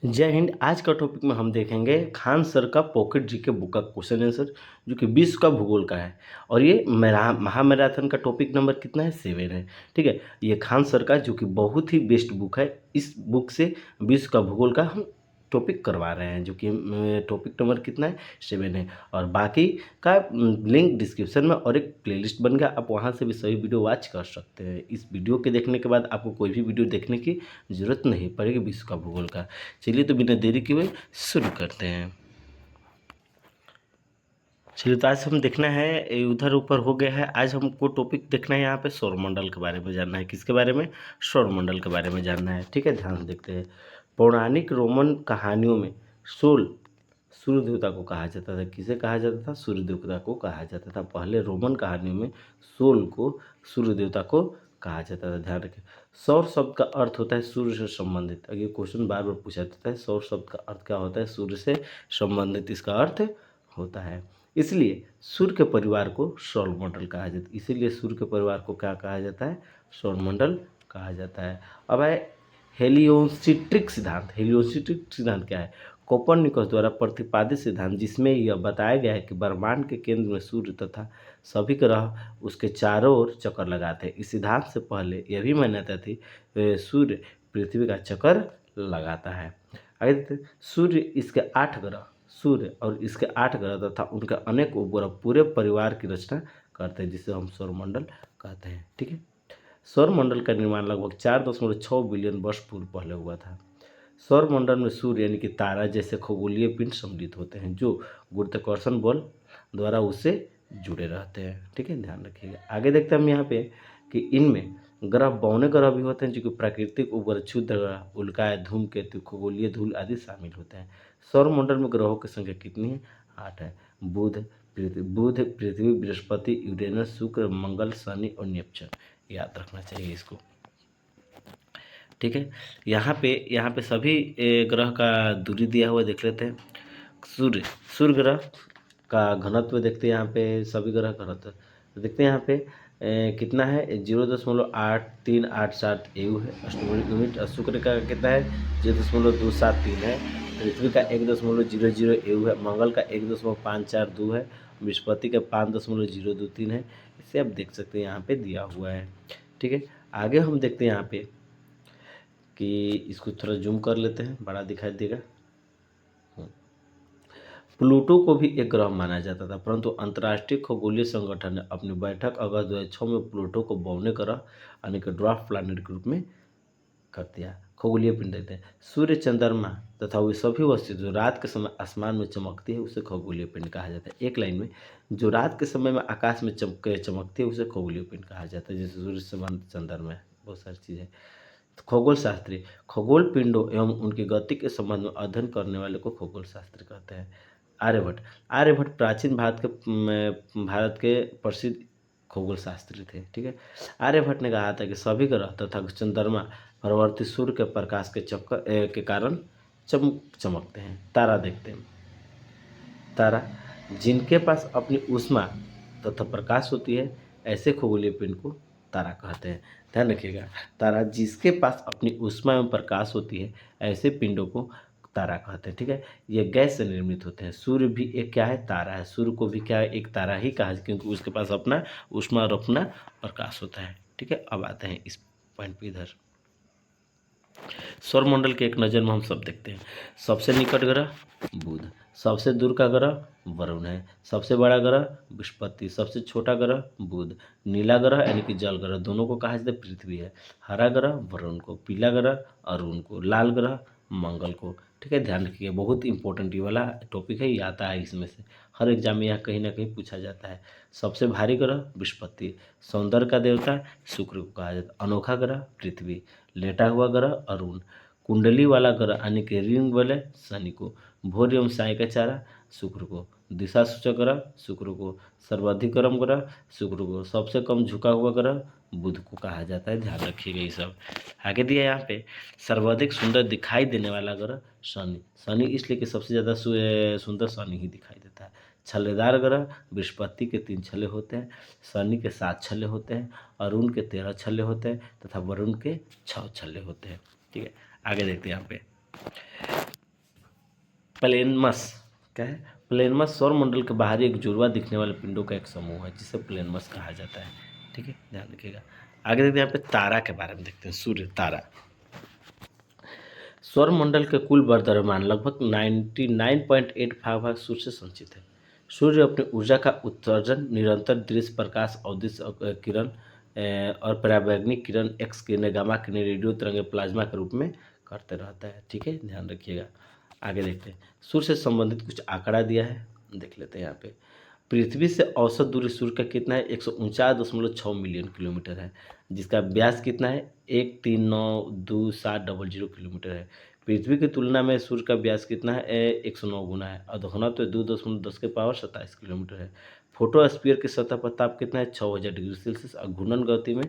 जय हिंद। आज का टॉपिक में हम देखेंगे खान सर का पॉकेट जीके बुक का क्वेश्चन आंसर, जो कि विश्व का भूगोल का है। और ये महामैराथन का टॉपिक नंबर कितना है, 7 है। ठीक है, ये खान सर का जो कि बहुत ही बेस्ट बुक है। इस बुक से विश्व का भूगोल का हम टॉपिक करवा रहे हैं, जो कि टॉपिक नंबर कितना है, 7 है। और बाकी का लिंक डिस्क्रिप्शन में और एक प्लेलिस्ट बन गया, आप वहाँ से भी सभी वीडियो वॉच कर सकते हैं। इस वीडियो के देखने के बाद आपको कोई भी वीडियो देखने की ज़रूरत नहीं पड़ेगी विश्व का भूगोल का। चलिए तो बिना देरी किए हुए शुरू करते हैं। चलिए तो आज हम देखना है, उधर ऊपर हो गया है। आज हमको टॉपिक देखना है, यहाँ पे सौरमंडल के बारे में जानना है। किसके बारे में? सौरमंडल के बारे में जानना है। ठीक है, ध्यान से देखते हैं। पौराणिक रोमन कहानियों में सोल सूर्य देवता को कहा जाता था। किसे कहा जाता था? सूर्य देवता को कहा जाता था। पहले रोमन कहानियों में सोल को सूर्य देवता को कहा जाता था। ध्यान रखें। सौर शब्द का अर्थ होता है सूर्य से संबंधित। अगर ये क्वेश्चन बार बार पूछा जाता है, सौर शब्द का अर्थ क्या होता है? सूर्य से संबंधित इसका अर्थ होता है। इसलिए सूर्य के परिवार को सौरमंडल कहा जाता है। इसीलिए सूर्य के परिवार को क्या कहा जाता है? सौरमंडल कहा जाता है। अब है हेलियोसेंट्रिक सिद्धांत। हेलियोसेंट्रिक सिद्धांत क्या है? कोपरनिकस द्वारा प्रतिपादित सिद्धांत, जिसमें यह बताया गया है कि ब्रह्मांड के केंद्र में सूर्य तथा सभी ग्रह उसके चारों ओर चक्कर लगाते हैं। इस सिद्धांत से पहले यह भी मान्यता थी सूर्य पृथ्वी का चक्कर लगाता है। आगे देखते हैं, सूर्य इसके 8 ग्रह, सूर्य और इसके 8 ग्रह तथा उनके अनेक उपग्रह पूरे परिवार की रचना करते हैं, जिसे हम सौरमंडल कहते हैं। ठीक है, सौरमंडल का निर्माण लगभग 4.6 बिलियन वर्ष पूर्व पहले हुआ था। सौरमंडल में सूर्य यानी कि तारा जैसे खगोलीय पिंड सम्मिलित होते हैं, जो गुरुत्वाकर्षण बल द्वारा उससे जुड़े रहते हैं। ठीक है, ध्यान रखिएगा। आगे देखते हैं हम यहाँ पे कि इनमें ग्रह बौने ग्रह भी होते हैं, जो कि प्राकृतिक उपग्रह, क्षुद्र ग्रह, उल्काएं, धूमकेतु, खगोलीय धूल आदि शामिल होते हैं। सौरमंडल में ग्रहों की संख्या कितनी है? 8 है। बुध, पृथ्वी, बृहस्पति, यूरेनस, शुक्र, मंगल, शनि और नेपच्यून। याद रखना चाहिए इसको। ठीक है, यहाँ पे सभी ग्रह का दूरी दिया हुआ देख लेते हैं। सूर्य ग्रह का घनत्व देखते हैं। यहाँ पे सभी ग्रह का घनत्व तो देखते हैं। यहाँ पे कितना है? 0.8387 EU है एस्ट्रोनॉमिकल यूनिट। और शुक्र का कितना है? 0.273 है। पृथ्वी का 1.00 EU है। मंगल का 1.542 है। बृहस्पति का 5.023 है। इसे आप देख सकते हैं, यहाँ पे दिया हुआ है। ठीक है, आगे हम देखते हैं यहाँ पे कि इसको थोड़ा जूम कर लेते हैं, बड़ा दिखाई देगा। प्लूटो को भी एक ग्रह माना जाता था, परंतु अंतर्राष्ट्रीय खगोलीय संगठन ने अपनी बैठक अगस्त 2006 में प्लूटो को बौने ग्रह यानी कि ड्वार्फ प्लैनेट के रूप में कर दिया। खगोलीय पिंड देते हैं। सूर्य, चंद्रमा तथा वे सभी वस्तु जो रात के समय आसमान में चमकती है, उसे खगोलीय पिंड कहा जाता है। एक लाइन में, जो रात के समय में आकाश में चमकती है, उसे खगोलीय पिंड कहा जाता है। जैसे सूर्य, चंद्रमा, बहुत सारी चीज़ें। खगोल शास्त्री, खगोल पिंडों एवं उनकी गति के संबंध में अध्ययन करने वाले को खगोल शास्त्री कहते हैं। आर्यभट्ट प्राचीन भारत के प्रसिद्ध खगोल शास्त्री थे। ठीक है, आर्यभट्ट ने कहा था कि सभी ग्रह तथा चंद्रमा परावर्तित सूर्य के प्रकाश के के कारण चमकते हैं। तारा देखते हैं। तारा जिनके पास अपनी ऊष्मा तथा प्रकाश होती है, ऐसे खगोलीय पिंड को तारा कहते हैं। ध्यान रखिएगा, तारा जिसके पास अपनी ऊष्मा एवं प्रकाश होती है, ऐसे पिंडों को तारा कहते हैं। ठीक है, ये गैस से निर्मित होते हैं। सूर्य भी एक क्या है? तारा है। सूर्य को भी क्या है? एक तारा ही कहा, क्योंकि उसके पास अपना ऊष्मा और अपना प्रकाश होता है। ठीक है, अब आते हैं इस पॉइंट पे। इधर सौरमंडल के एक नज़र में हम सब देखते हैं। सबसे निकट ग्रह बुध, सबसे दूर का ग्रह वरुण है, सबसे बड़ा ग्रह बृहस्पति, सबसे छोटा ग्रह बुध। नीला ग्रह यानी कि जल ग्रह दोनों को कहा जाता है पृथ्वी है। हरा ग्रह वरुण को, पीला ग्रह अरुण को, लाल ग्रह मंगल को। ठीक है, ध्यान रखिए, बहुत इंपॉर्टेंट ये वाला टॉपिक है, ये आता है इसमें से हर एग्जाम में यहाँ कहीं ना कहीं पूछा जाता है। सबसे भारी ग्रह बृहस्पति, सौंदर्य का देवता शुक्र को कहा जाता है। अनोखा ग्रह पृथ्वी, लेटा हुआ ग्रह अरुण, कुंडली वाला ग्रह यानी कि रिंग वाले शनि को, भोर एवं साय का चारा शुक्र को, दिशा सूचक ग्रह शुक्र को, सर्वाधिक गर्म ग्रह शुक्र को, सबसे कम झुका हुआ ग्रह बुध को कहा जाता है। ध्यान रखिएगा ये सब। आगे दिया यहाँ पे, सर्वाधिक सुंदर दिखाई देने वाला ग्रह शनि। शनि इसलिए कि सबसे ज़्यादा सुंदर शनि ही दिखाई देता है। छल्लेदार ग्रह बृहस्पति के 3 छल्ले होते हैं, शनि के 7 छल्ले होते हैं, अरुण के 13 छल्ले होते हैं तथा वरुण के 6 छल्ले होते हैं। ठीक है, आगे देखते हैं यहाँ पे प्लेनमस क्या है? प्लेनमस सौरमंडल के बाहरी एक जुड़वा दिखने वाले पिंडों का एक समूह है जिसे प्लेनमस कहा जाता है। ठीक है, ध्यान रखिएगा। आगे देखते हैं यहाँ पे तारा के बारे में देखते हैं। सूर्य तारा सौरमंडल के कुल द्रव्यमान लगभग 99.85 भाग सूर्य से संचित है। सूर्य अपनी ऊर्जा का उत्सर्जन निरंतर दृश्य प्रकाश अवदिश किरण और पराबैंगनी किरण, एक्स किरणें, गामा किरणें, रेडियो तरंगे, प्लाज्मा के रूप में करते रहता है। ठीक है, ध्यान रखिएगा। आगे देखते हैं, सूर्य से संबंधित कुछ आंकड़ा दिया है, देख लेते हैं यहाँ पे। पृथ्वी से औसत दूरी सूर्य का कितना है? 149.6 मिलियन किलोमीटर है, जिसका व्यास कितना है? 1392700 किलोमीटर है। पृथ्वी की तुलना में सूर्य का व्यास कितना है? 109 गुना है और घनत्व 2.10 किलोमीटर है। फोटोस्फीयर की सतह पर ताप कितना है? 6000 डिग्री सेल्सियस और घूर्णन गति में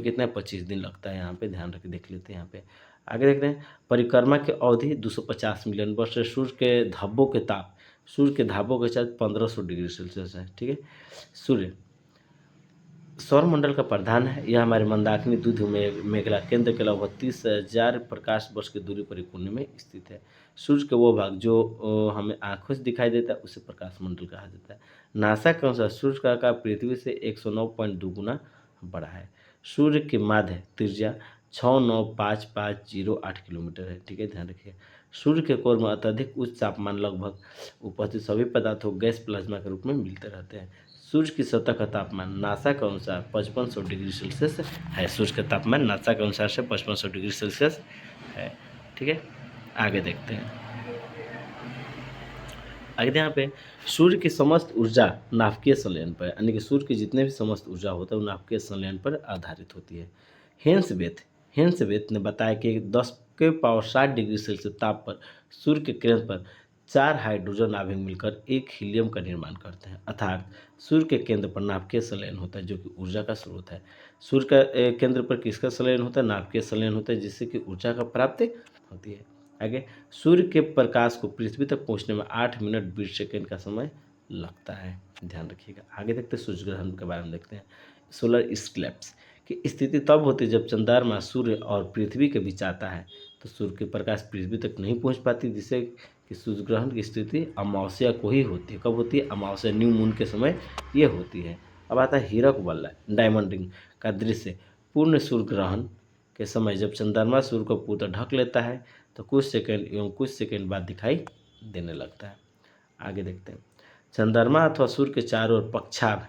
कितना है? 25 दिन लगता है। यहाँ पे ध्यान रख देख लेते हैं यहाँ पे। आगे देखते हैं, परिक्रमा की अवधि 250 मिलियन वर्ष है। सूर्य के धाबों के साथ 1500 डिग्री सेल्सियस है। ठीक है, सूर्य सौरमंडल का प्रधान है। यह हमारे मंदाकिनी दूध मेघला केंद्र के लगभग 30,000 प्रकाश वर्ष की दूरी पर एक कोने में स्थित है। सूर्य के वो भाग जो हमें आंखों से दिखाई देता है उसे प्रकाश मंडल कहा जाता है। नासा के अनुसार सूर्य का आकार पृथ्वी से 109.2 गुना बड़ा है। सूर्य की माध्य त्रिज्या 695,508 किलोमीटर है। ठीक है, ध्यान रखिए। सूर्य के कोर में अत्यधिक उच्च तापमान लगभग उपस्थित सभी पदार्थों गैस प्लाज्मा के रूप में मिलते रहते हैं। सूर्य की सतह का तापमान नासा के अनुसार 5500 डिग्री सेल्सियस है। सूर्य का तापमान नासा के अनुसार से 5500 डिग्री सेल्सियस है। ठीक है, आगे देखते हैं। आगे यहाँ पे सूर्य की समस्त ऊर्जा नाभिकीय संलयन पर, यानी कि सूर्य की जितने भी समस्त ऊर्जा होता है वो नाभिकीय संलयन पर आधारित होती है। हेंसवेथ ने बताया कि 10 के पावर 60 डिग्री सेल्सियस ताप पर सूर्य के किरण पर 4 हाइड्रोजन नाभिक मिलकर एक हीलियम का निर्माण करते हैं। अर्थात सूर्य के केंद्र पर नाभिकीय संलयन होता है जो कि ऊर्जा का स्रोत है। सूर्य का केंद्र पर किसका संलयन होता है? नाभिकीय संलयन होता है, जिससे कि ऊर्जा का प्राप्ति होती है। आगे, सूर्य के प्रकाश को पृथ्वी तक पहुंचने में 8 मिनट 20 सेकेंड का समय लगता है। ध्यान रखिएगा। आगे देखते हैं सूर्य ग्रहण के बारे में देखते हैं। सोलर इक्लिप्स की स्थिति तब होती है जब चंद्रमा सूर्य और पृथ्वी के बीच आता है, तो सूर्य के प्रकाश पृथ्वी तक नहीं पहुंच पाती, जिससे कि सूर्य ग्रहण की स्थिति अमावस्या को ही होती है। कब होती है? अमावस्या, न्यू मून के समय ये होती है। अब आता है हीरक वलय डायमंड रिंग का दृश्य। पूर्ण सूर्य ग्रहण के समय जब चंद्रमा सूर्य को पूरा ढक लेता है तो कुछ सेकंड बाद दिखाई देने लगता है। आगे देखते हैं, चंद्रमा अथवा सूर्य के चारों ओर पक्षाभ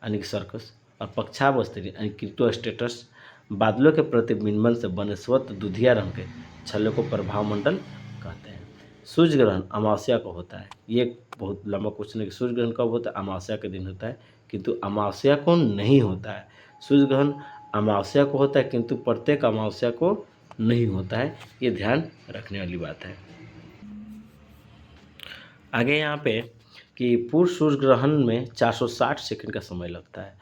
यानी कि सर्कस और पक्षाभ स्तरीय यानी क्रिप्टोस्टेटस बादलों के प्रतिबिंबन से बने स्वतः दुधिया रंग के छल्ले को प्रभाव मंडल कहते हैं। सूर्य ग्रहण अमावस्या को होता है। ये एक बहुत लंबा क्वेश्चन है कि सूर्य ग्रहण कब होता है? अमावस्या के दिन होता है, किंतु अमावस्या को नहीं होता है। सूर्य ग्रहण अमावस्या को होता है किंतु प्रत्येक अमावस्या को नहीं होता है। ये ध्यान रखने वाली बात है। आगे यहाँ पे कि पूर्ण सूर्य ग्रहण में 460 सेकंड का समय लगता है।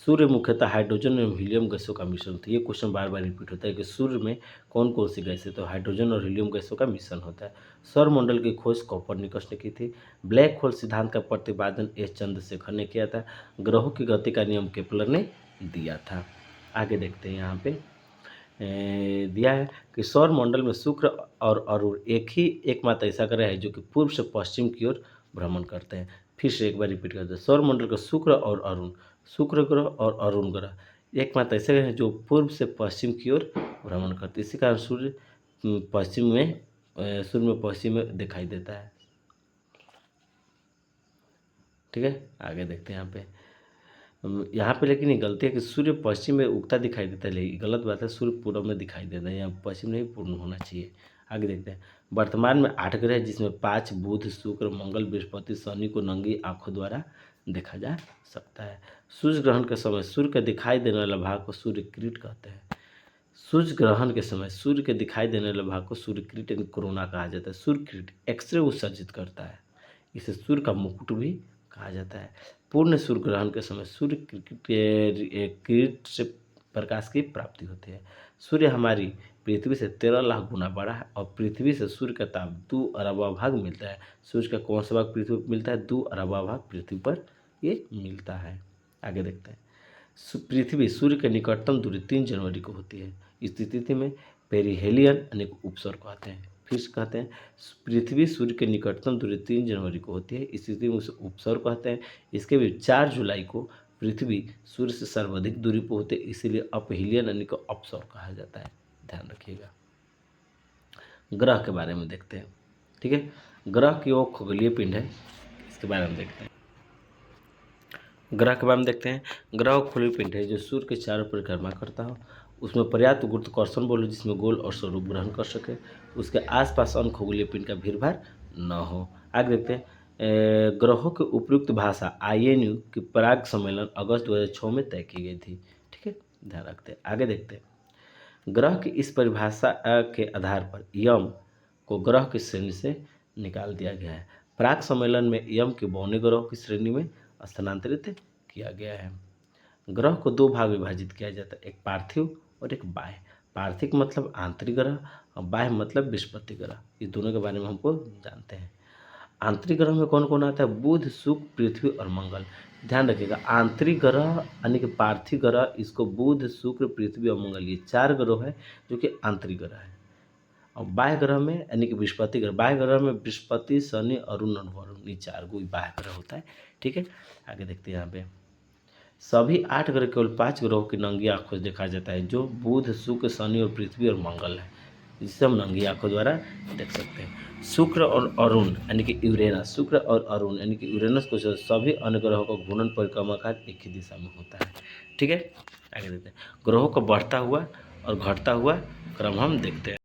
सूर्य मुख्यतः हाइड्रोजन एवं हीलियम गैसों का मिश्रण होता है। ये क्वेश्चन बार बार रिपीट होता है कि सूर्य में कौन कौन सी गैसें? तो हाइड्रोजन और हीलियम गैसों का मिश्रण होता है। सौरमंडल की खोज कोपरनिकस ने की थी। ब्लैक होल सिद्धांत का प्रतिपादन एस चंद्रशेखर ने किया था। ग्रहों की गति का नियम केपलर ने दिया था। आगे देखते हैं, यहाँ पे दिया है कि सौर मंडल में शुक्र और अरुण एकमात्र ऐसा ग्रह है जो कि पूर्व से पश्चिम की ओर भ्रमण करते हैं। फिर से एक बार रिपीट करते हैं, सौर मंडल का शुक्र ग्रह और अरुण ग्रह एकमात्र ऐसे ग्रह हैं जो पूर्व से पश्चिम की ओर भ्रमण करते हैं। इसी कारण सूर्य में पश्चिम में दिखाई देता है। ठीक है, आगे देखते हैं यहाँ पे लेकिन ये गलती है कि सूर्य पश्चिम में उगता दिखाई देता है, लेकिन गलत बात है। सूर्य पूर्व में दिखाई देता है, यहाँ पश्चिम नहीं पूर्ण होना चाहिए। आगे देखते हैं, वर्तमान में 8 ग्रह जिसमें 5 बुध शुक्र मंगल बृहस्पति शनि को नंगी आंखों द्वारा देखा जा सकता है। सूर्य ग्रहण के समय सूर्य का दिखाई देने वाला भाग को सूर्य किरीट कहते हैं। सूर्य ग्रहण के समय सूर्य के दिखाई देने वाले भाग को सूर्य किरीट यानी कोरोना कहा जाता है। सूर्य किरीट एक्सरे उत्सर्जित करता है, इसे सूर्य का मुकुट भी कहा जाता है। पूर्ण सूर्य ग्रहण के समय सूर्य किरीट से प्रकाश की प्राप्ति होती है। सूर्य हमारी पृथ्वी से 13 लाख गुना बड़ा है और पृथ्वी से सूर्य का ताप 2 अरबा भाग मिलता है। सूर्य का कौन सा भाग पृथ्वी पर मिलता है? 2 अरबा भाग पृथ्वी पर ये मिलता है। आगे देखते हैं, पृथ्वी सूर्य के निकटतम दूरी 3 जनवरी को होती है। इस तिथि में पेरिहेलियन यानी उपसर्ग कहते हैं। फिर से कहते हैं पृथ्वी सूर्य के निकटतम दूरी 3 जनवरी को होती है, इस स्थिति में उसे उपसर्ग कहते हैं। इसके भी 4 जुलाई को पृथ्वी सूर्य से सर्वाधिक दूरी पर होते हैं, इसीलिए अपहिलियन यानी कि अपसौर कहा जाता है। ध्यान रखिएगा। ग्रह के बारे में देखते हैं, ठीक है। ग्रह की वो खगोलीय पिंड है, इसके बारे में देखते हैं। ग्रह के बारे में देखते हैं। ग्रह खगोलीय पिंड है जो सूर्य के चारों परिक्रमा करता हो, उसमें पर्याप्त गुरुत्वाकर्षण बल हो जिसमें गोल और स्वरूप ग्रहण कर सके, उसके आसपास अन्य खगोलीय पिंड का भीड़ भाड़ न हो। आगे देखते हैं। ग्रहों की उपयुक्त भाषा INU की पराग सम्मेलन अगस्त 2006 में तय की गई थी, ठीक है। ध्यान रखते हैं। आगे देखते हैं। ग्रह की इस परिभाषा के आधार पर यम को ग्रह की श्रेणी से निकाल दिया गया है। पराग सम्मेलन में यम के बौने ग्रहों की श्रेणी में स्थानांतरित किया गया है। ग्रह को 2 भाग विभाजित किया जाता है, एक पार्थिव और एक बाह्य। पार्थिव मतलब आंतरिक ग्रह और बाह्य मतलब बृहस्पति ग्रह। इस दोनों के बारे में हमको जानते हैं। आंतरिक ग्रह में कौन कौन आता है? बुध, शुक्र, पृथ्वी और मंगल। ध्यान रखिएगा, आंतरिक ग्रह यानी कि पार्थिव ग्रह, इसको बुध, शुक्र, पृथ्वी और मंगल, ये 4 ग्रह है जो कि आंतरिक ग्रह है। और बाह्य ग्रह में यानी कि बृहस्पति ग्रह, बाह्य ग्रह में बृहस्पति, शनि, अरुण और वरुण, ये 4 गो बाह्य ग्रह होता है, ठीक है। आगे देखते हैं। यहाँ पे सभी 8 ग्रह केवल 5 ग्रहों की नंगी आंखों से देखा जाता है, जो बुध, शुक्र, शनि और पृथ्वी और मंगल है, जिसे हम नंगी आंखों द्वारा देख सकते हैं। शुक्र और अरुण यानी कि यूरेनस, शुक्र और अरुण यानी कि यूरेनस को सभी अन्य ग्रहों का घूर्णन परिक्रमा का एक ही दिशा में होता है, ठीक है। आगे देखते हैं। ग्रहों का बढ़ता हुआ और घटता हुआ क्रम हम देखते हैं।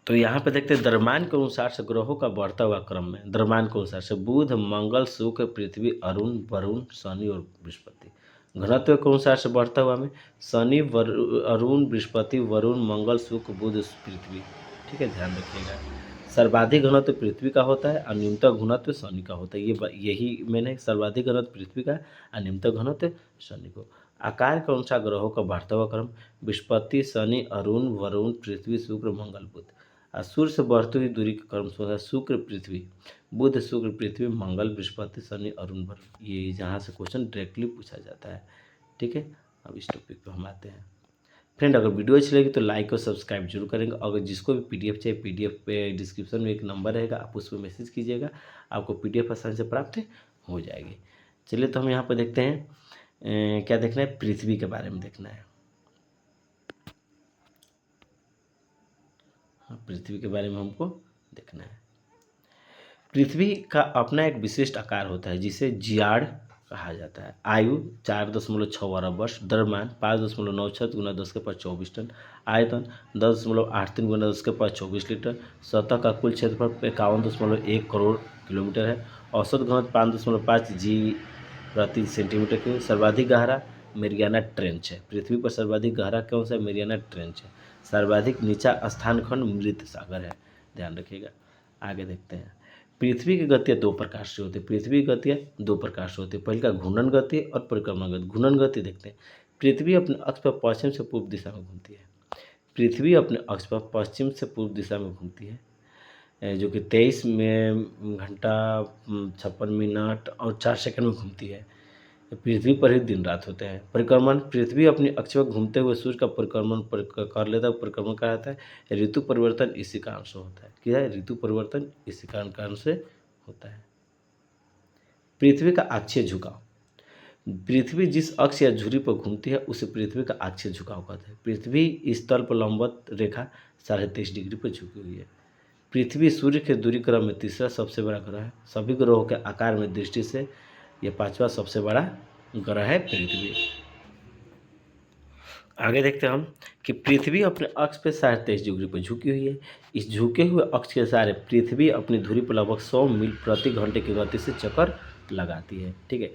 तो यहाँ पे देखते हैं द्रव्यमान के अनुसार से ग्रहों का बढ़ता हुआ क्रम में, द्रव्यमान के अनुसार से बुध, मंगल, शुक्र, पृथ्वी, अरुण, वरुण, शनि और बृहस्पति। घनत्व के अनुसार से बढ़ता हुआ में शनि, अरुण, बृहस्पति, वरुण, मंगल, शुक्र, बुध, पृथ्वी, ठीक है। ध्यान रखिएगा। सर्वाधिक घनत्व पृथ्वी का होता है और न्यूनतम घनत्व शनि का होता है। यही मैंने सर्वाधिक घनत्व पृथ्वी का और न्यूनतम घनत्व शनि को। आकार के अनुसार ग्रहों का बढ़ता हुआ क्रम बृहस्पति, शनि, अरुण, वरुण, पृथ्वी, शुक्र, मंगल, बुध। और सूर्य से बढ़ती हुई दूरी का क्रम होता है शुक्र, पृथ्वी, बुध, शुक्र, पृथ्वी, मंगल, बृहस्पति, शनि, अरुण, वरुण। ये जहाँ से क्वेश्चन डायरेक्टली पूछा जाता है, ठीक है। अब इस टॉपिक पे हम आते हैं। फ्रेंड, अगर वीडियो अच्छी लगी तो लाइक और सब्सक्राइब जरूर करेंगे। अगर जिसको भी PDF चाहिए, PDF पे डिस्क्रिप्शन में एक नंबर रहेगा, आप उस पर मैसेज कीजिएगा, आपको PDF आसानी से प्राप्त हो जाएगी। चलिए, तो हम यहाँ पर देखते हैं क्या देखना है, पृथ्वी के बारे में देखना है। पृथ्वी के बारे में हमको देखना है। पृथ्वी का अपना एक विशिष्ट आकार होता है जिसे जियाड़ कहा जाता है। आयु 4.6 वर्ष, द्रव्यमान 5.96 गुना 10⁻24 टन, आयतन 10.83 गुना 10⁻24 लीटर, सतह का कुल क्षेत्रफल 51.1 करोड़ किलोमीटर है, औसत घनत्व 5.5 G प्रति सेंटीमीटर क्यूब। सर्वाधिक गहरा मेरियाना ट्रेंच है। पृथ्वी पर सर्वाधिक गहरा कौन सा? मेरियाना ट्रेंच है। सर्वाधिक नीचा स्थान खंड मृत सागर है। ध्यान रखिएगा। आगे देखते हैं। पृथ्वी की गतियाँ 2 प्रकार से होती है। पृथ्वी की गतियाँ 2 प्रकार से होती है। पहले का घूर्णन गति और परिक्रमण गति। घूर्णन गति देखते हैं। पृथ्वी अपने अक्ष पर पश्चिम से पूर्व दिशा में घूमती है। पृथ्वी अपने अक्ष पर पश्चिम से पूर्व दिशा में घूमती है, जो कि 23 घंटा 56 मिनट और 4 सेकंड में घूमती है। पृथ्वी पर ही दिन रात होते हैं। परिक्रमण, पृथ्वी अपनी अक्ष पर घूमते हुए सूर्य का परिक्रमण कर लेता है। परिक्रमण कहलाता है। ऋतु परिवर्तन इसी कारण से होता है। क्या है? ऋतु परिवर्तन इसी कारण से होता है। पृथ्वी का अक्षीय झुकाव, पृथ्वी जिस अक्ष या धुरी पर घूमती है उसे पृथ्वी का अक्षीय झुकाव कहते हैं। पृथ्वी इस तल पर लंबवत रेखा 23.5 डिग्री पर झुकी हुई है। पृथ्वी सूर्य के दूरी क्रम में तीसरा सबसे बड़ा ग्रह है। सभी ग्रहों के आकार में दृष्टि से यह 5वां सबसे बड़ा ग्रह है पृथ्वी। आगे देखते हैं हम कि पृथ्वी अपने अक्ष पर 23.5 डिग्री पर झुकी हुई है। इस झुके हुए अक्ष के सहारे पृथ्वी अपनी धुरी पर लगभग 100 मील प्रति घंटे की गति से चक्कर लगाती है, ठीक है।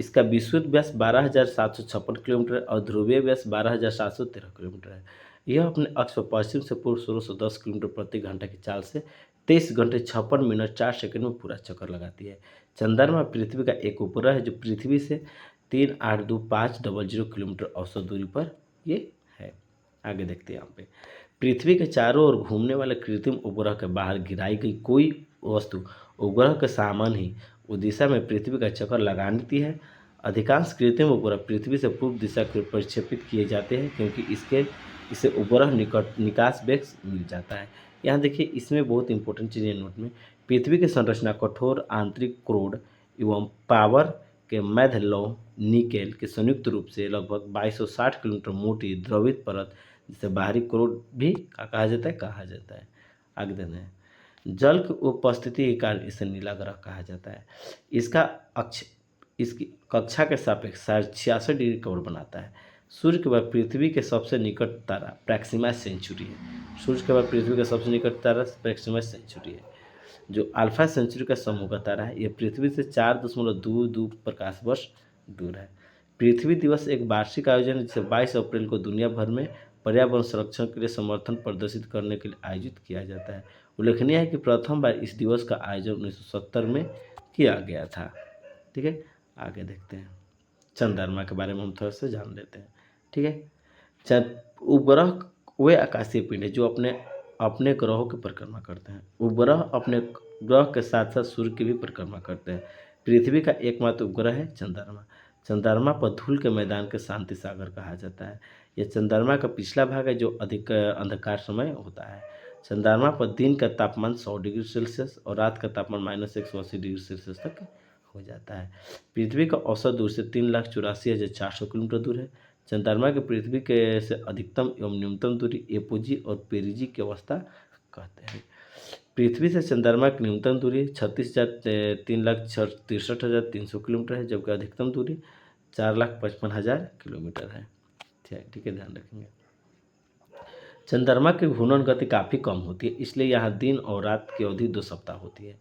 इसका विस्तृत व्यास 12,756 किलोमीटर और ध्रुवीय व्यास 12,713 किलोमीटर है। यह अपने अक्ष पर पश्चिम से पूर्व 1610 किलोमीटर प्रति घंटा की चाल से 23 घंटे 56 मिनट 4 सेकंड में पूरा चक्कर लगाती है। चंद्रमा पृथ्वी का एक उपग्रह है जो पृथ्वी से 382,500 किलोमीटर औसत दूरी पर ये है। आगे देखते हैं यहाँ पे पृथ्वी के चारों ओर घूमने वाले कृत्रिम उपग्रह के बाहर गिराई गई कोई वस्तु उपग्रह के सामान ही उस दिशा में पृथ्वी का चक्कर लगा देती है। अधिकांश कृत्रिम उपग्रह पृथ्वी से पूर्व दिशा की ओर प्रक्षेपित किए जाते हैं क्योंकि इसके इसे उपग्रह निकट निकास वेग मिल जाता है। यहाँ देखिए इसमें बहुत इंपॉर्टेंट चीज़ है नोट में, पृथ्वी की संरचना कठोर आंतरिक क्रोड एवं पावर के मैग्नेलो निकेल के संयुक्त रूप से लगभग 2260 किलोमीटर मोटी द्रवित परत, जिसे बाहरी क्रोड भी कहा जाता है। आगे देना है, जल की उपस्थिति के कारण इसे नीला ग्रह कहा जाता है। इसका अक्ष इसकी कक्षा के सापेक्ष 66 डिग्री कोण बनाता है। सूर्य के बाद पृथ्वी के सबसे निकट तारा प्रैक्सिमा सेंचुरी है। सूर्य के बाद पृथ्वी का सबसे निकट तारा प्रैक्सिमा सेंचुरी है, जो अल्फा सेंचुरी का समूह का तारा है। यह पृथ्वी से 4.22 प्रकाश वर्ष दूर है। पृथ्वी दिवस एक वार्षिक आयोजन है जिसे 22 अप्रैल को दुनिया भर में पर्यावरण संरक्षण के लिए समर्थन प्रदर्शित करने के लिए आयोजित किया जाता है। उल्लेखनीय है कि प्रथम बार इस दिवस का आयोजन 1970 में किया गया था। ठीक है, आगे देखते हैं, चंद्रमा के बारे में हम थोड़ा सा जान लेते हैं। ठीक है, उपग्रह वे आकाशीय पिंड है जो अपने अपने ग्रहों की परिक्रमा करते हैं। उपग्रह अपने ग्रह के साथ साथ सूर्य की भी परिक्रमा करते हैं। पृथ्वी का एकमात्र उपग्रह है चंद्रमा। चंद्रमा पर धूल के मैदान के शांति सागर कहा जाता है। यह चंद्रमा का पिछला भाग है जो अधिक अंधकार समय होता है। चंद्रमा पर दिन का तापमान 100 डिग्री सेल्सियस और रात का तापमान -180 डिग्री सेल्सियस तक हो जाता है। पृथ्वी का औसत दूर से 3,84,400 किलोमीटर दूर है। चंद्रमा के पृथ्वी के से अधिकतम एवं न्यूनतम दूरी एपोजी और पेरिजी की अवस्था कहते हैं। पृथ्वी से चंद्रमा की न्यूनतम दूरी 36,363,300 किलोमीटर है, जबकि अधिकतम दूरी 4,55,000 किलोमीटर है। ठीक है, ध्यान रखेंगे। चंद्रमा की घूर्णन गति काफ़ी कम होती है, इसलिए यहाँ दिन और रात की अवधि 2 सप्ताह होती है।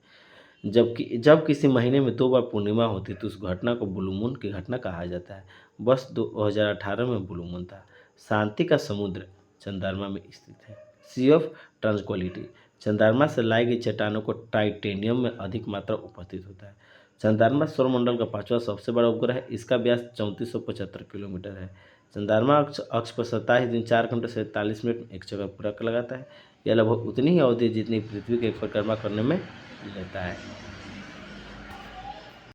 जबकि जब किसी महीने में 2 बार पूर्णिमा होती है तो उस घटना को ब्लू मून की घटना कहा जाता है। वर्ष 2018 में ब्लू मून था। शांति का समुद्र चंद्रमा में स्थित है। सी ऑफ ट्रांक्विलिटी, चंद्रमा से लाई गई चट्टानों को टाइटेनियम में अधिक मात्रा उपस्थित होता है। चंद्रमा सौरमंडल का 5वां सबसे बड़ा उपग्रह है। इसका व्यास 3475 किलोमीटर है। चंद्रमा अक्ष पर 27 दिन 4 घंटे 47 मिनट में एक चक्कर पूरा कर लगाता है। यह लगभग उतनी ही अवधि जितनी पृथ्वी की परिक्रमा करने में लेता है।